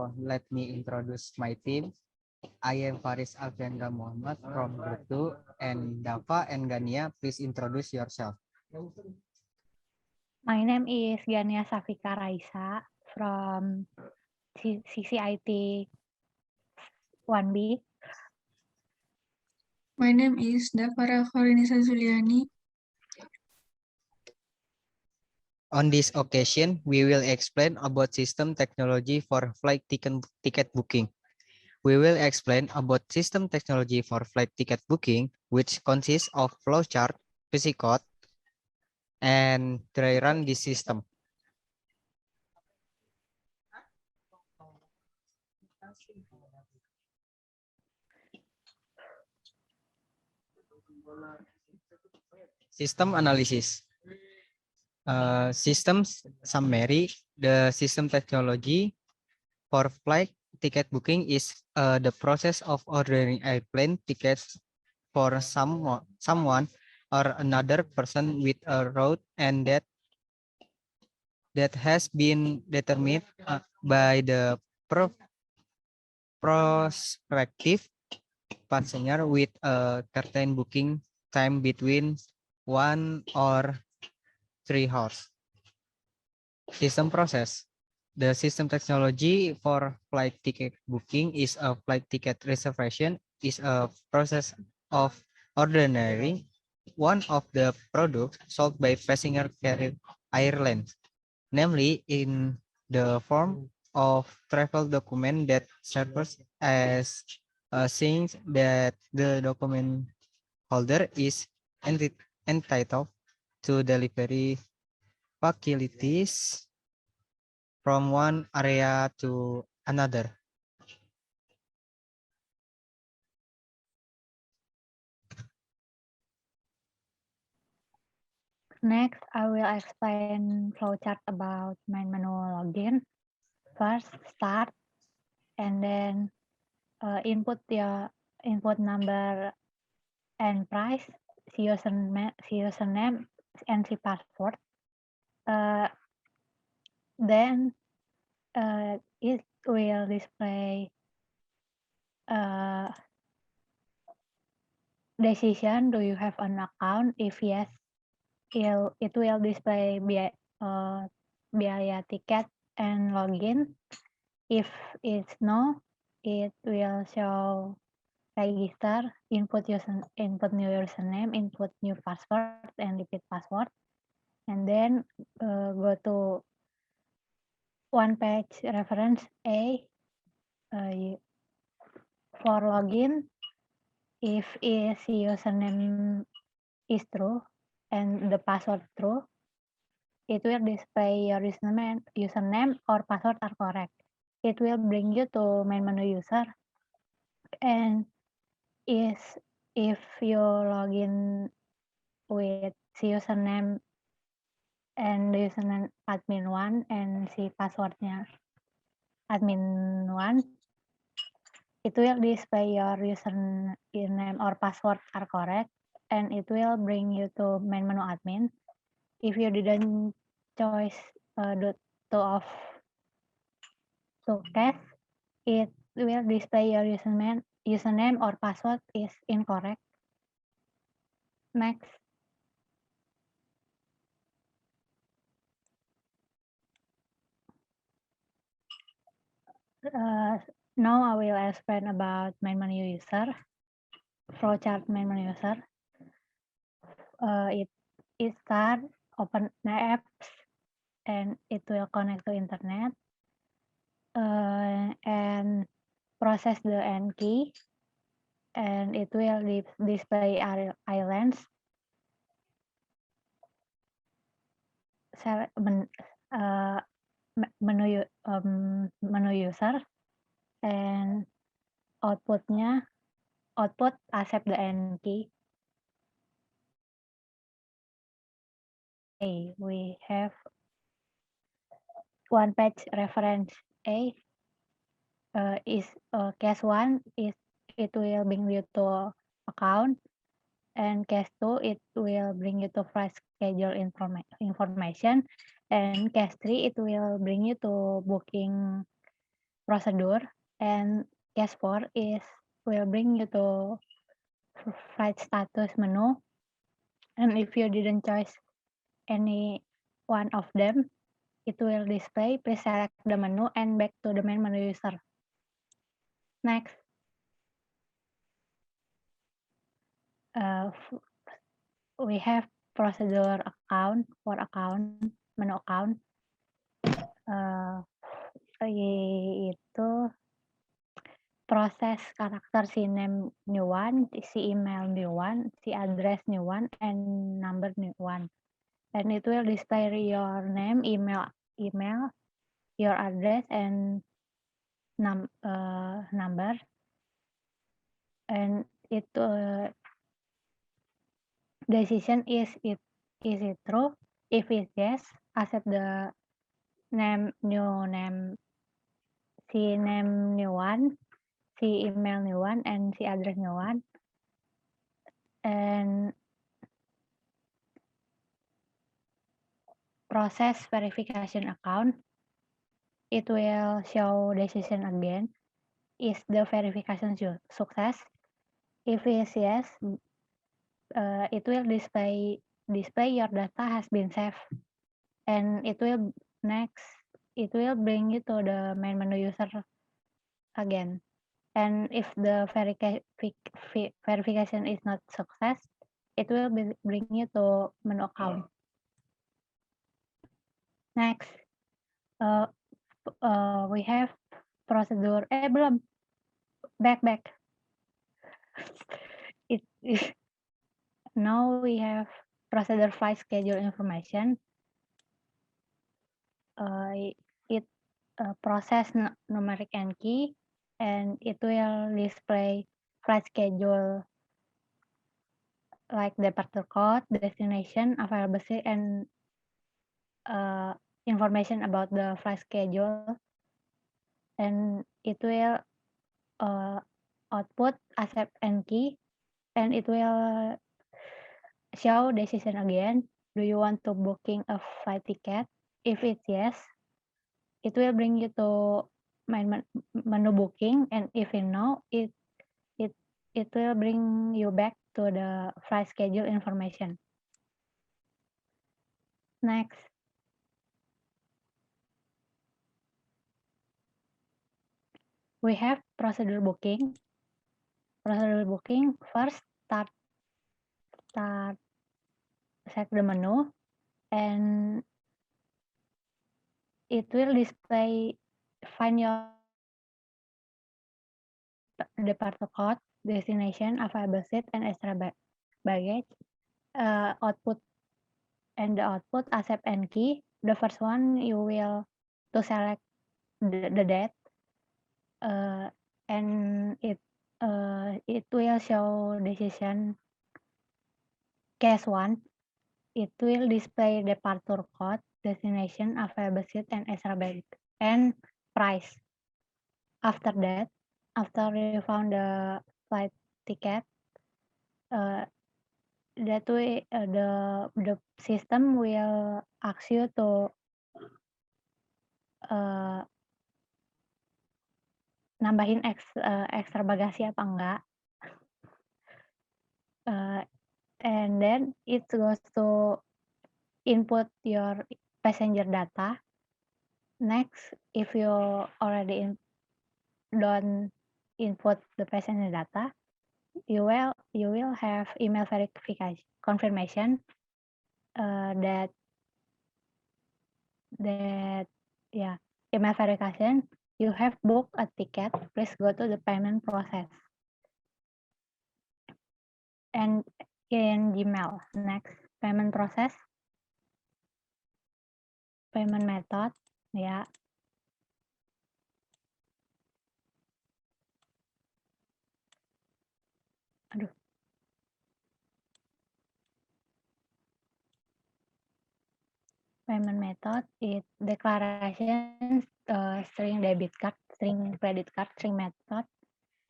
So let me introduce my team. I am Faris Alfiandra Muhammad from Group 2, and Dava and Gania, please introduce yourself. My name is Gania Safika Raisa from CCIT 1B. My name is Davara Khorinisa Zuliani. On this occasion, we will explain about system technology for flight ticket booking. We will explain about system technology for flight ticket booking, which consists of flowchart, physical, and dry run this system. System analysis. Systems summary. The system technology for flight ticket booking is the process of ordering airplane tickets for someone or another person with a route and that has been determined by the prospective passenger with a certain booking time between 1 or 3 hours. System process. The system technology for flight ticket booking is a flight ticket reservation is a process of ordinary one of the products sold by passenger carrier airlines, namely in the form of travel document that serves as a sign that the document holder is entitled to delivery facilities from one area to another. Next, I will explain flowchart about main menu login. First, start, and then input your input number and price, username, and password. Then it will display decision. Do you have an account? If yes, it will display biaya ticket and login. If it's no, it will show register, input new username, input new password, and repeat password. And then go to one page reference A for login. If username is true and the password true, it will display your username or password are correct. It will bring you to main menu user. And if you login with username and the username admin1 and passwordnya admin1, it will display your username or password are correct, and it will bring you to main menu admin. If you didn't choose the two of two case, it will display your username or password is incorrect. Next. Now I will explain about main menu user, flowchart main menu user. It start, open apps, and it will connect to internet, and process the N key, and it will display islands, menu user, and output accept the N key. We have one page reference A is case 1 is it will bring you to account, and case 2 it will bring you to flight schedule information, and case 3 it will bring you to booking procedure, and case 4 is will bring you to flight status menu. And if you didn't choose any one of them, it will display. Please select the menu and back to the main menu user. Next, we have procedure account for account, menu account. Itu proses karakter si name new one, si email new one, si address new one, and number new one. And it will display your name, email, your address, and number. And it decision is it true? If it's yes, accept the name new name, si name new one, si email new one, and si address new one. And process verification account, it will show decision again. Is the verification success? If it's yes, it will display your data has been saved, and it will bring you to the main menu user again. And if the verification is not success, it will bring you to menu account. Next, we have procedure. Belum. Back. Now we have procedure flight schedule information. It process numeric and key, and it will display flight schedule like departure code, destination, available seat, and information about the flight schedule. And it will output accept and key, and it will show decision again. Do you want to booking a flight ticket? If it's yes, it will bring you to main menu booking, and if you no, it will bring you back to the flight schedule information. Next, we have procedure booking. Procedure booking, first start set the menu, and it will display find your departure code, destination, available seat, and extra baggage. Output and the output accept and key. The first one you will to select the date, and it will show decision. Case 1, it will display departure code, destination, available seat, and extra baggage, and price. After that, after you found the flight ticket, that way the system will ask you to nambahin extra bagasi apa enggak. And then it goes to input your passenger data. Next, if you already don't input the passenger data, you will have email verification confirmation that email verification you have booked a ticket. Please go to the payment process. And in Gmail, next payment process, payment method, ya. Aduh. Payment method, it declaration, string debit card, string credit card, string method,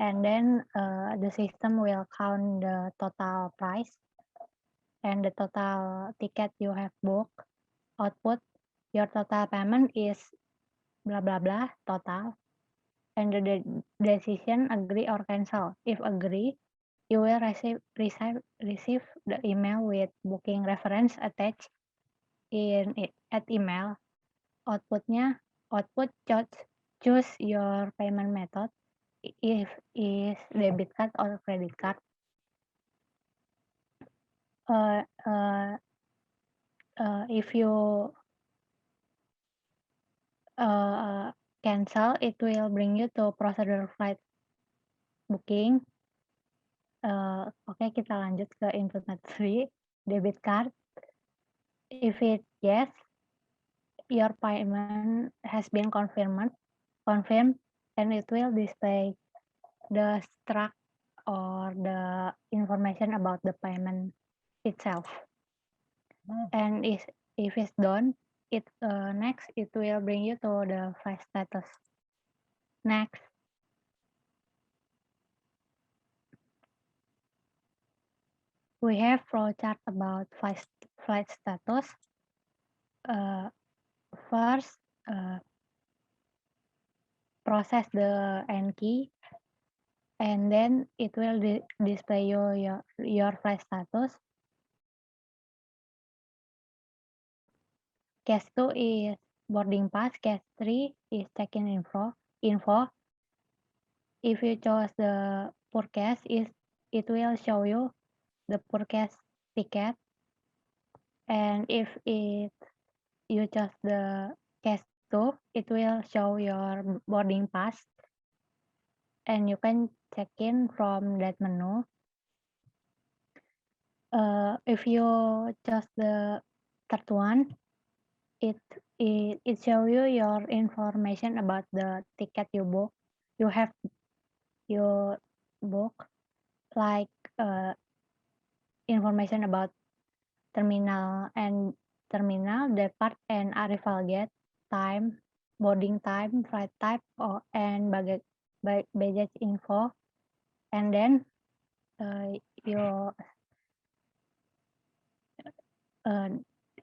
and then the system will count the total price and the total ticket you have booked. Output, your total payment is blah blah blah total, and the decision agree or cancel. If agree, you will receive the email with booking reference attached at email. Output choose your payment method if is debit card or credit card. If you cancel, it will bring you to procedure flight booking. Oke, kita lanjut ke input method 3, debit card. If it yes, your payment has been confirmed, and it will display the struct or the information about the payment itself. And if it's done, next it will bring you to the flight status. Next. We have flowchart about flight status. First, process the N key, and then it will display your flight status. Case 2 is boarding pass. Case 3 is check-in info. If you chose the purchase, it will show you the purchase ticket. And if you chose the case 2, it will show your boarding pass. And you can check in from that menu. If you chose the third one, it show you your information about the ticket you book, like information about terminal, depart and arrival gate, time, boarding time, flight type, and baggage info. And then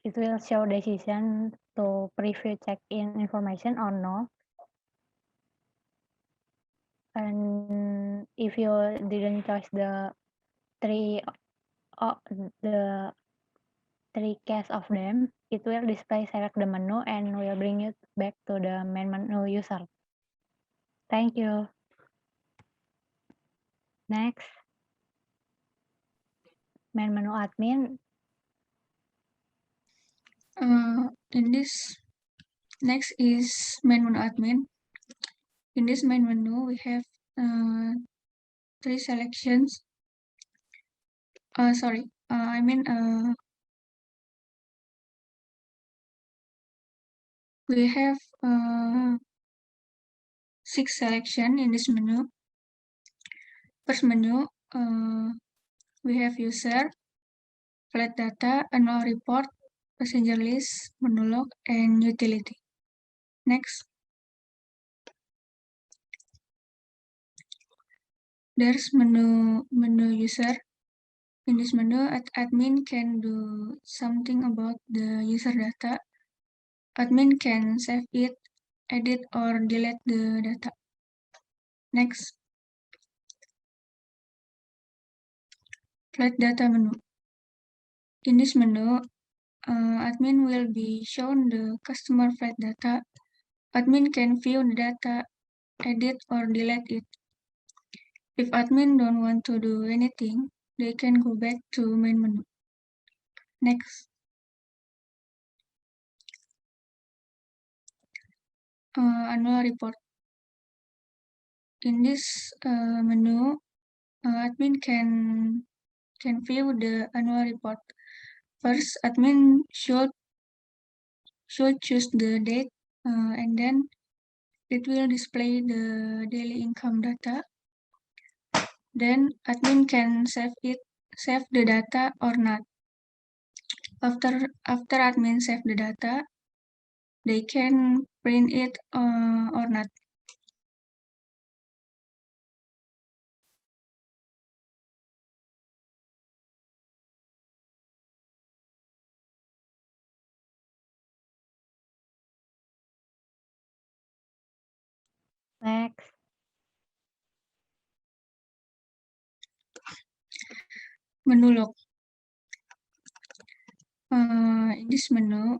it will show decision to preview check-in information or no. And if you didn't choose the three case of them, it will display select the menu and will bring you back to the main menu user. Thank you. Next, main menu admin. Next is main menu admin. In this main menu, we have 3 selections. We have 6 selection in this menu. First menu, we have user, flight data, annual report, passenger list, menu log, and utility. Next. There's menu user. In this menu, admin can do something about the user data. Admin can save it, edit, or delete the data. Next. Flight data menu. In this menu, admin will be shown the customer flight data. Admin can view the data, edit, or delete it. If admin don't want to do anything, they can go back to main menu. Next. Annual report. In this menu, admin can view the annual report. First, admin should choose the date, and then it will display the daily income data. Then admin can save the data or not. After admin save the data, they can print it or not. Next, menu log. In this menu,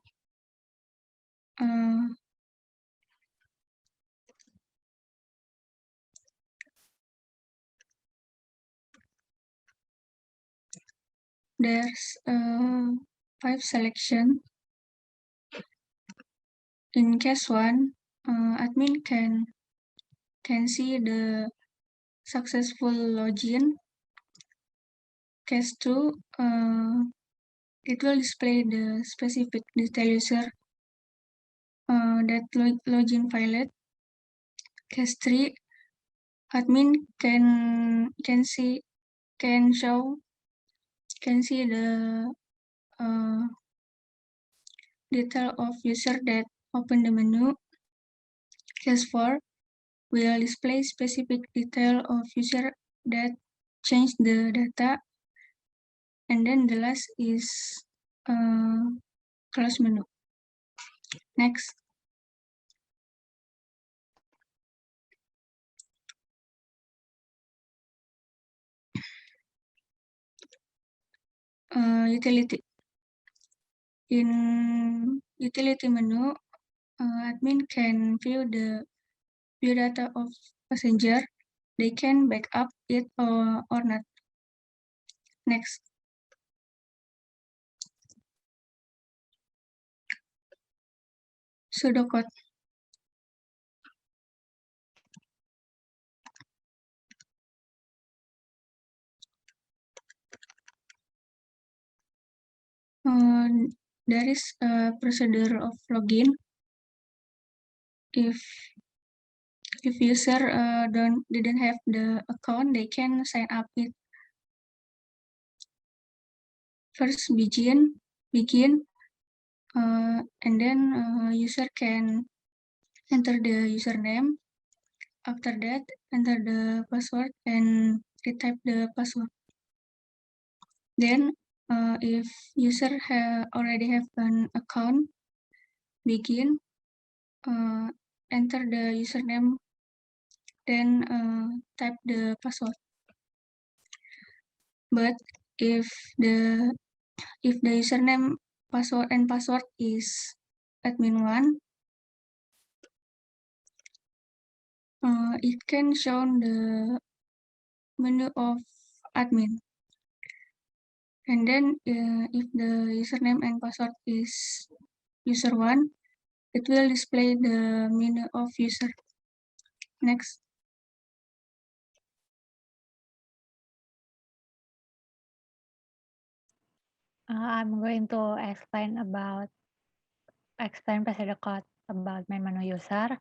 there's 5 selection. In case 1, admin can see the successful login. Case 2, it will display the specific detail user that login failed. Case 3, admin can see the detail of user that open the menu. Case 4 will display specific detail of user that change the data. And then the last is close menu. Next. Utility. In utility menu, admin can view the data of passenger. They can back up it or not. Next. Pseudocode. There is a procedure of login. If user didn't have the account, they can sign up it. First begin, and then user can enter the username. After that, enter the password and retype the password. Then, if user already have an account, begin, enter the username, then type the password. But if the username, password is admin1, it can show the menu of admin. And then if the username and password is user1, it will display the menu of user. Next. I'm going to explain procedure code about main menu user.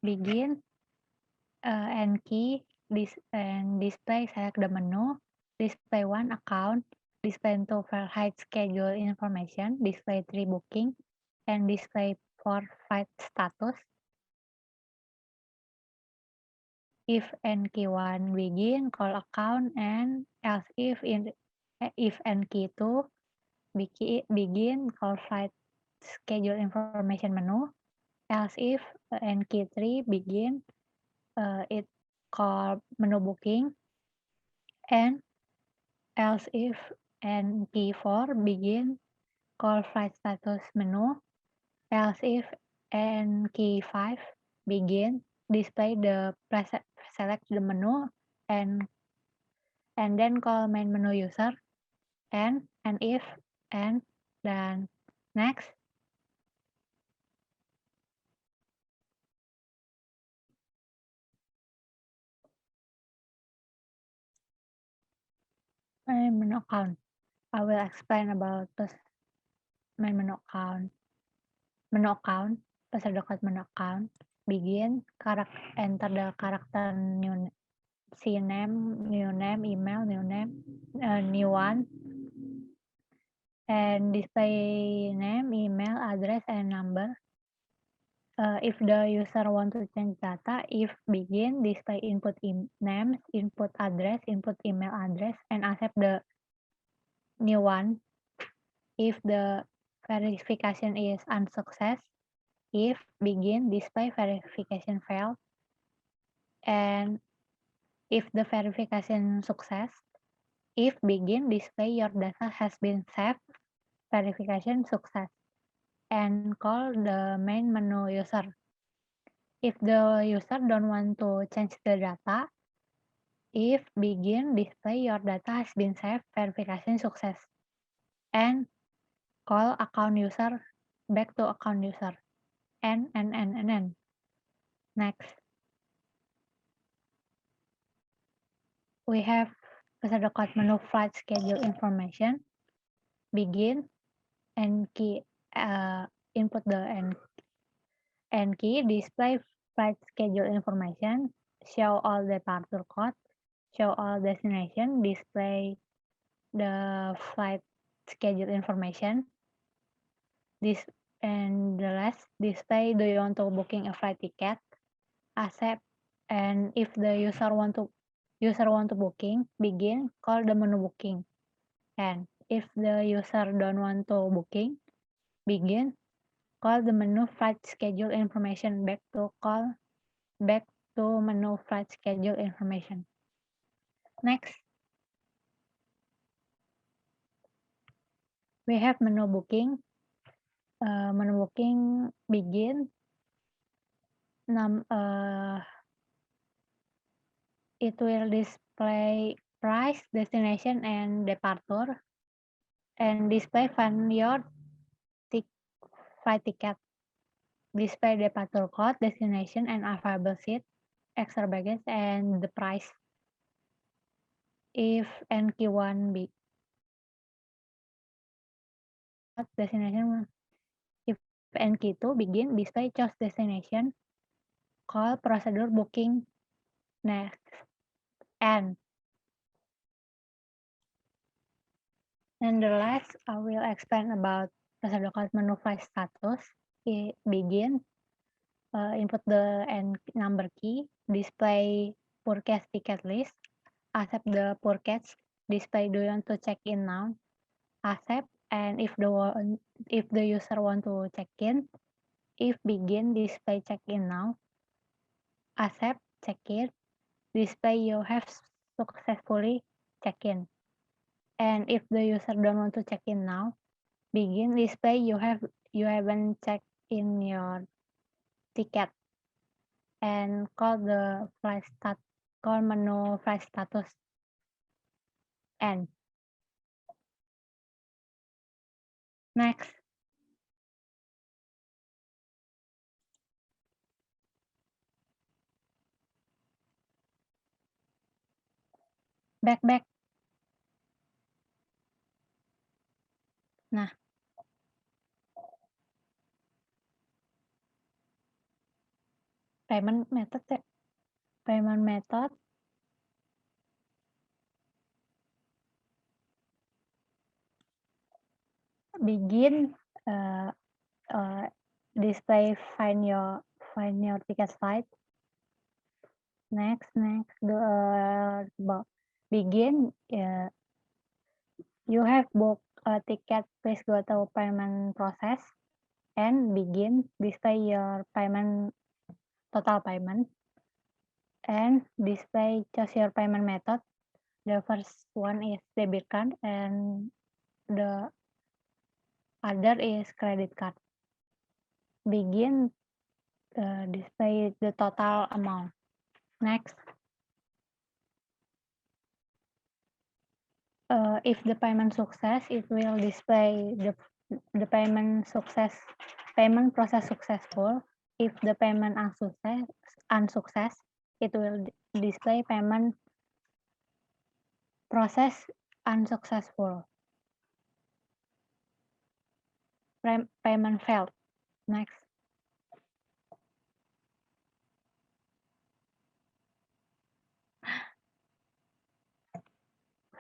Begin and key and display select the menu. Display 1 account. Display 2 flight schedule information. Display 3 booking. And display 4 flight status. If and key 1 begin, call account, and else if and key 2 begin, call flight schedule information menu. Else if and key 3 begin, it call menu booking. And else if and key 4 begin, call flight status menu. Else if and key 5 begin, display select the menu and then call main menu user. And if and then next. Main menu account. I will explain about this main menu account. Menu account, procedure code menu account. Begin, enter the character new CNAME, new name, email, new name, new one, and display name, email, address, and number. If the user want to change data, if begin, display input names, input address, input email address, and accept the new one. If the verification is unsuccess, if begin, display verification failed, and If the verification success, if begin display your data has been saved, verification success, and call the main menu user. If the user don't want to change the data, if begin display your data has been saved, verification success, and call account user back to account user, and. Next, we have peserta menu flight schedule information, begin, and key, input the and key, display flight schedule information, show all departure code, show all destination, display the flight schedule information, this and the last display do you want to booking a flight ticket, accept, and if the user want to booking, begin, call the menu booking, and if the user don't want to booking, begin, call the menu flight schedule information back to menu flight schedule information. Next, we have menu booking. Menu booking begin. It will display price, destination, and departure, and display find your flight ticket. Display departure code, destination, and available seat, extra baggage, and the price. If NQ1 be destination, if NQ2 begin, display choose destination, call procedure booking. Next, and the last, I will explain about procedure code menu flight status. It begin, input the N number key, display purchase ticket list, accept the purchase, display do you want to check in now, accept, and if the user want to check in, if begin, display check in now, accept, check in, display you have successfully check in, and if the user don't want to check in now, begin, display you haven't checked in your ticket, and call the call menu flight status, and next, back. Nah, payment method ya. Payment method begin, display find your ticket flight. Next, begin, you have booked a ticket, please go to payment process, and begin, display your total payment, and display choose your payment method. The first one is debit card, and the other is credit card. Begin, display the total amount. Next, if the payment success, it will display the payment process successful. If the payment unsuccess, it will display payment process unsuccessful. Payment failed. Next.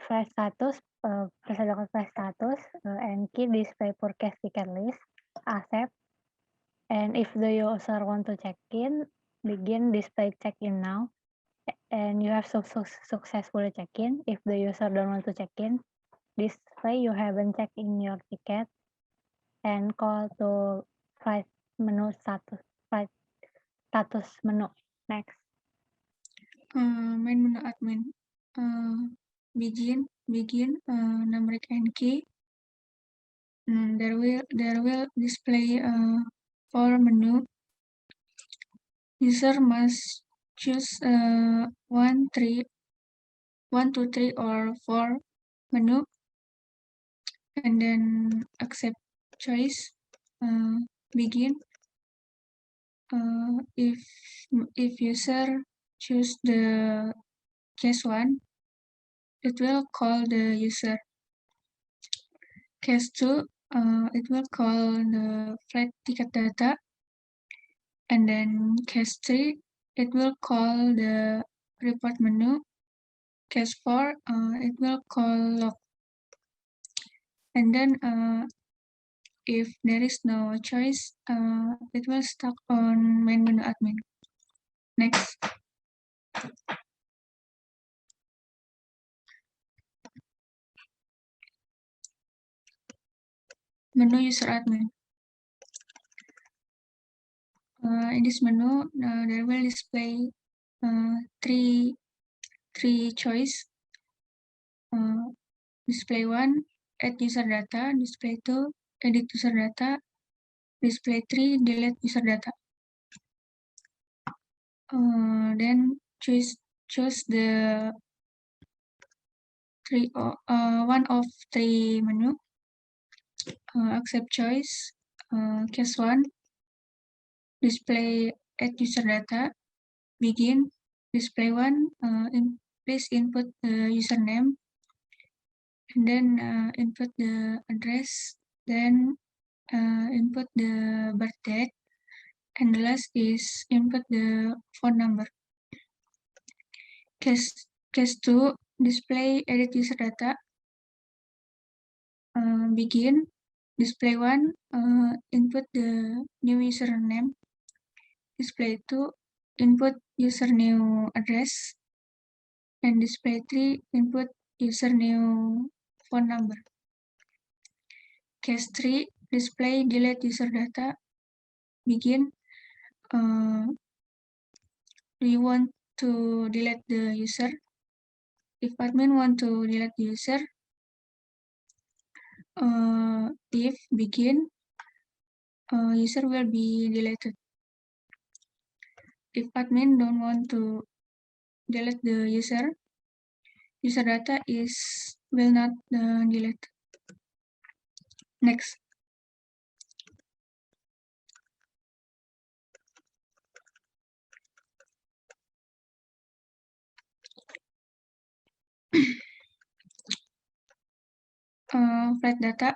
Flight status, procedure flight status, and key display purchase ticket list, accept, and if the user want to check in, begin, display check in now, and you have successfully check in. If the user don't want to check in, display you haven't checked in your ticket, and call to flight status menu. Next. main menu admin. Begin numeric and key. There will display for menu. User must choose 1, 2, 3, or 4 menu, and then accept choice. Begin. If user choose the case 1, it will call the user. Case 2, it will call the flight ticket data. And then case 3, it will call the report menu. Case 4, it will call log. And then if there is no choice, it will stuck on main menu admin. Next. Menu user admin. In this menu, there will display three choice. Display 1, add user data. Display 2, edit user data. Display 3, delete user data. Then choose the one of 3 menu. Accept choice. Case 1, display add user data. Begin. Display 1, please input the username, and then input the address, then input the birth date, and the last is input the phone number. Case 2, display edit user data. Begin. Display 1, input the new username. Display 2, input user new address. And display 3, input user new phone number. Case 3, display delete user data. Begin. Do you want to delete the user? If admin want to delete the user, if begin, user will be deleted. If admin don't want to delete the user data will not delete. Next. Flight data.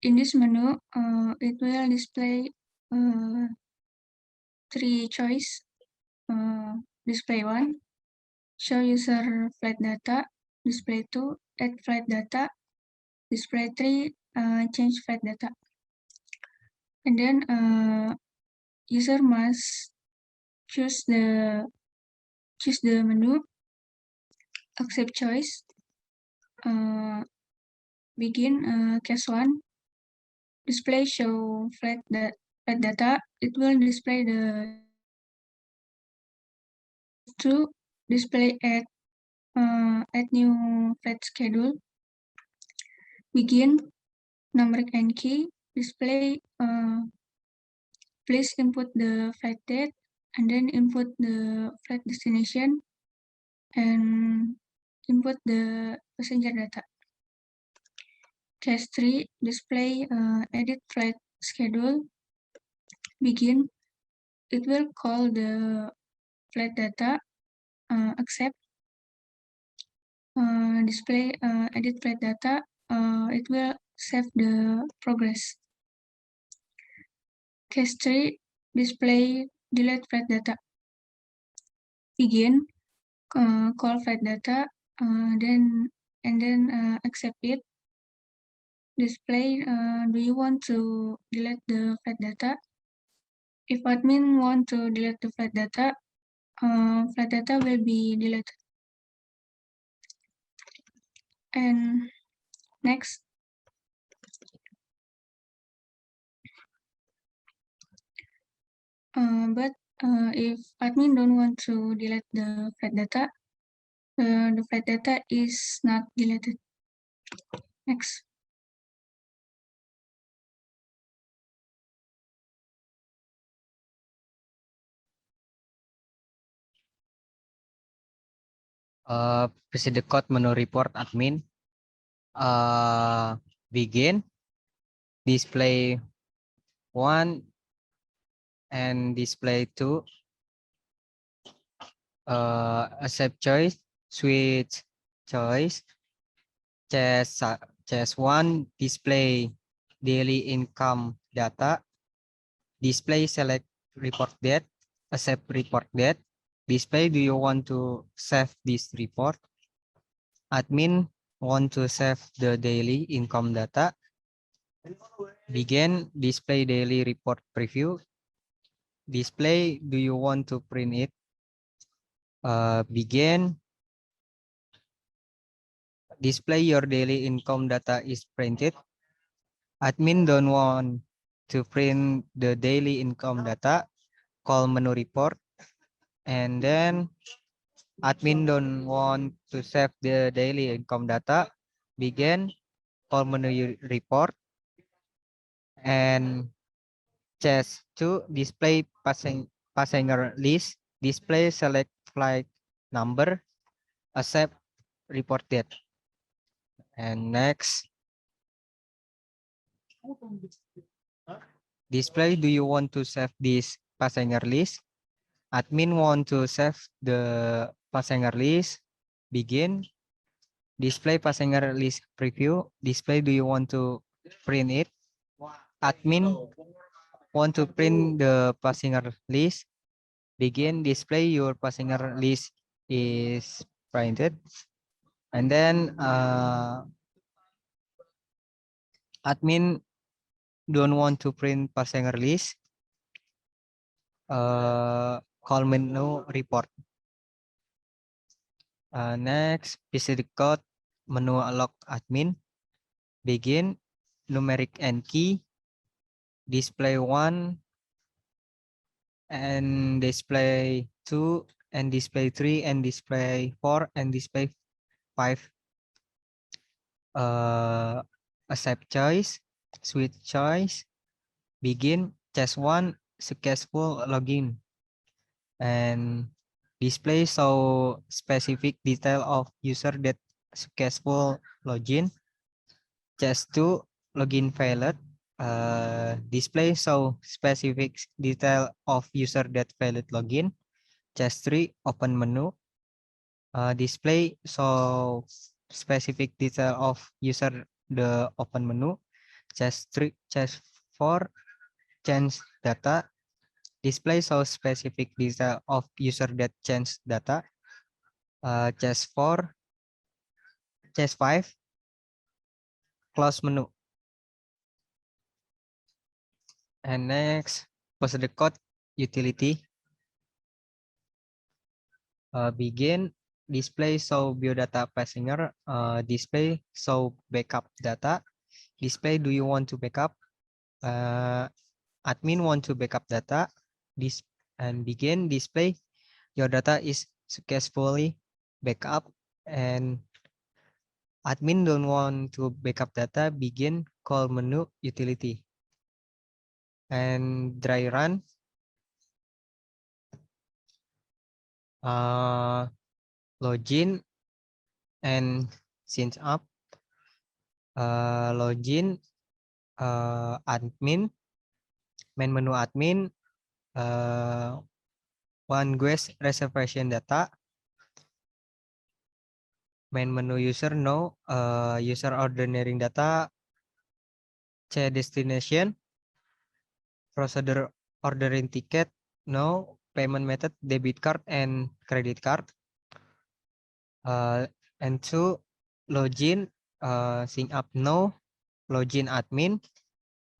In this menu, it will display 3 choice. Display 1, show user flight data. Display 2, add flight data. Display 3, change flight data. And then user must choose the menu, accept choice. Begin. Case 1, display show flight data. It will display the 2, display add new flight schedule. Begin. Numeric and key. Display. Please input the flight date, and then input the flight destination, and input the passenger data. Case 3, display edit flight schedule. Begin. It will call the flight data. Accept. Display edit flight data. It will save the progress. Case 3, display delete flight data. Begin. Call flight data. Then accept it. Display, do you want to delete the flight data? If admin want to delete the flight data will be deleted. And next. But if admin don't want to delete the flight data, the flight data is not deleted. Next. Visit the code menu report admin. Begin, display 1 and display 2. Accept choice, switch choice. Chess 1, display daily income data. Display select report date, accept report date. Display, do you want to save this report? Admin want to save the daily income data. Begin, display daily report preview. Display, do you want to print it? Begin, display your daily income data is printed. Admin don't want to print the daily income data. Call menu report. And then admin don't want to save the daily income data. Begin, call menu report. And chess 2, display passenger list. Display select flight number. Accept report date. And next, display, do you want to save this passenger list? Admin want to save the passenger list. Begin, display passenger list preview. Display, do you want to print it? Admin want to print the passenger list. Begin, display your passenger list is printed. And then admin don't want to print passenger list. Call menu report. Next, visit the code menu alloc admin. Begin, numeric and key. Display 1 and display 2 and display 3 and display 4 and display 5. Accept choice, switch choice. Begin, chess 1, successful login. And display show specific detail of user that successful login. Chess 2, login failed. Display show specific detail of user that failed login. Chess 3, open menu. Display show specific detail of user the open menu. Chess 3, chess 4, change data. Display show specific detail of user that change data. Chess 4, chess 5, close menu. And next, post the code utility. Begin, display show biodata passenger. Display show backup data. Display, do you want to backup? Admin want to backup data. And begin, display your data is successfully backup. And admin don't want to backup data. Begin, call menu utility. And dry run. Login and sign up. Login, admin, main menu admin, one guest reservation data, main menu user no, user ordering data, check destination, procedure ordering ticket no, payment method debit card and credit card. And 2, login, sign up no, login admin,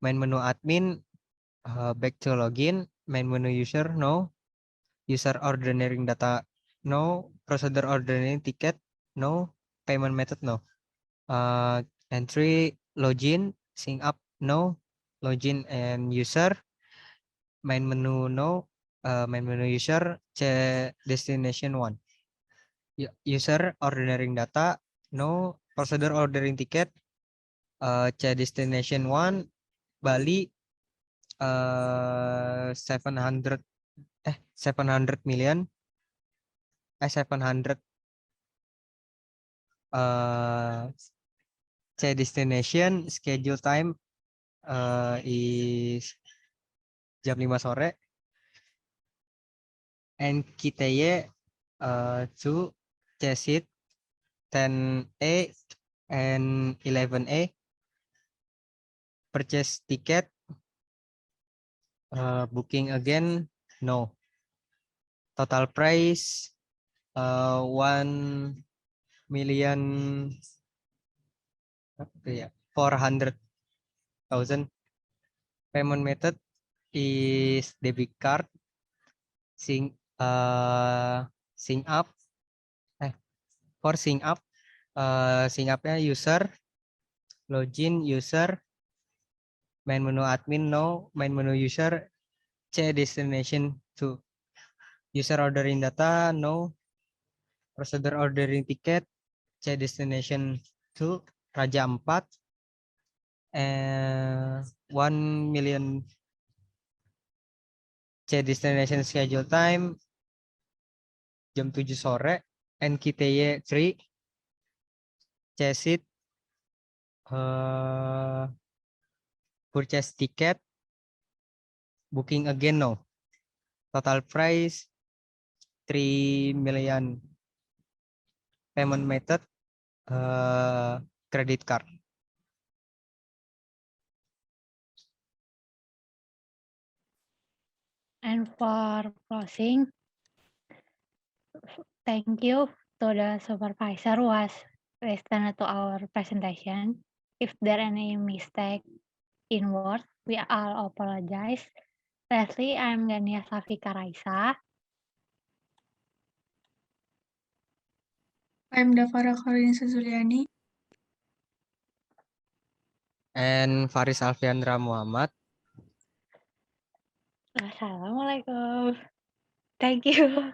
main menu admin, back to login, main menu user no, user ordering data no, procedure ordering ticket no, payment method no. And 3, login, sign up no, login and user, main menu no, main menu user, C destination 1. User ordering data, no. Procedure ordering ticket, C destination 1, Bali 700 million 700 C destination schedule time is jam 5 sore, and KTY 2 C seat 10A and 11A. Purchase ticket, booking again, no. Total price 1 million 400,000. Payment method is debit card. Sync up. For sync up, sync upnya user, login user, main menu admin no, main menu user, C destination 2. User ordering data no. Procedure ordering ticket, C destination 2, Raja 4, 1 million. C destination schedule time jam 7 sore, NKTY 3, C seat, purchase ticket, booking again no. Total price 3 million. Payment method credit card. And for closing, thank you to the supervisor who has listened to our presentation. If there any mistake in words, we all apologize. Lastly, I'm Gania Safika Raisa. I'm Dafara Khorinisa Zuliani. And Faris Alfiandra Muhammad. Assalamualaikum. Thank you.